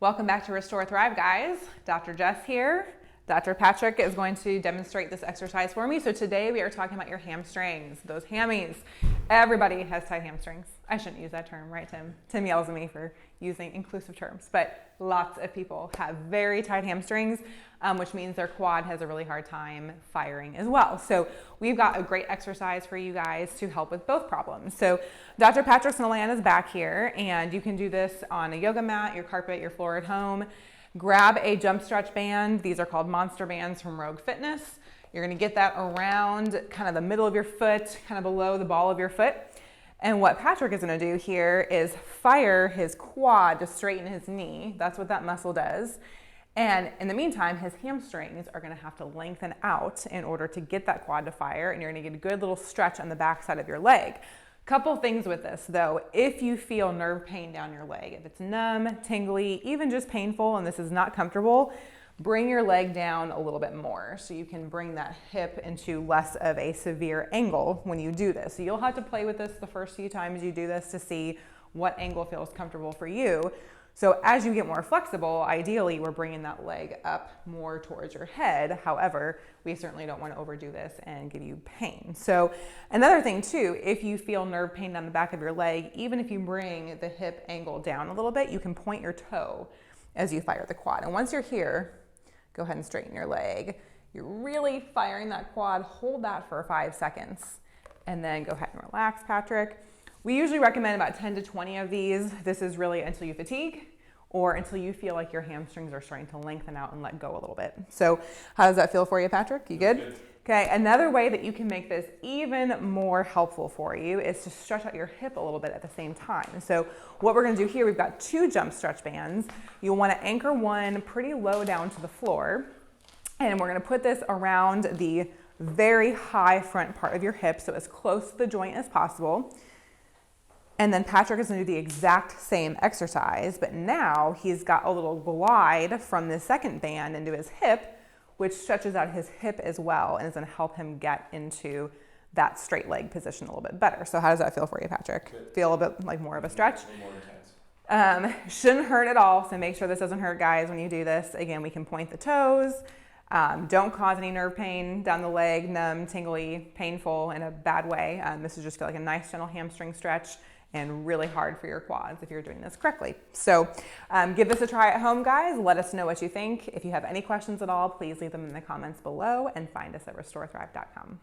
Welcome back to Restore Thrive, guys. Dr. Jess here. Dr. Patrick is going to demonstrate this exercise for me. So today we are talking about your hamstrings, those hammies. Everybody has tight hamstrings. I shouldn't use that term, right, Tim? Tim yells at me for using inclusive terms, but lots of people have very tight hamstrings, which means their quad has a really hard time firing as well. So we've got a great exercise for you guys to help with both problems. So Dr. Patrick Snellan is back here, and you can do this on a yoga mat, your carpet, your floor at home. Grab a jump stretch band. These are called monster bands from Rogue Fitness. You're gonna get that around kind of the middle of your foot, kind of below the ball of your foot. And what Patrick is gonna do here is fire his quad to straighten his knee. That's what that muscle does. And in the meantime, his hamstrings are gonna have to lengthen out in order to get that quad to fire, and you're gonna get a good little stretch on the back side of your leg. Couple things with this though. If you feel nerve pain down your leg, if it's numb, tingly, even just painful and this is not comfortable, bring your leg down a little bit more so you can bring that hip into less of a severe angle when you do this. So you'll have to play with this the first few times you do this to see what angle feels comfortable for you. So as you get more flexible, ideally we're bringing that leg up more towards your head. However, we certainly don't want to overdo this and give you pain. So another thing too, if you feel nerve pain down the back of your leg, even if you bring the hip angle down a little bit, you can point your toe as you fire the quad. And once you're here, go ahead and straighten your leg. You're really firing that quad, hold that for 5 seconds, and then go ahead and relax, Patrick. We usually recommend about 10 to 20 of these. This is really until you fatigue or until you feel like your hamstrings are starting to lengthen out and let go a little bit. So how does that feel for you, Patrick? You good? Okay, another way that you can make this even more helpful for you is to stretch out your hip a little bit at the same time. So what we're gonna do here, we've got 2 jump stretch bands. You'll wanna anchor one pretty low down to the floor, and we're gonna put this around the very high front part of your hip, so as close to the joint as possible. And then Patrick is gonna do the exact same exercise, but now he's got a little glide from the second band into his hip, which stretches out his hip as well and is gonna help him get into that straight leg position a little bit better. So how does that feel for you, Patrick? Good. Feel a bit like more of a stretch? A little more intense. Shouldn't hurt at all, so make sure this doesn't hurt, guys, when you do this. Again, we can point the toes. Don't cause any nerve pain down the leg, numb, tingly, painful in a bad way. This is just like a nice gentle hamstring stretch and really hard for your quads if you're doing this correctly. So give this a try at home, guys. Let us know what you think. If you have any questions at all, please leave them in the comments below and find us at restorethrive.com.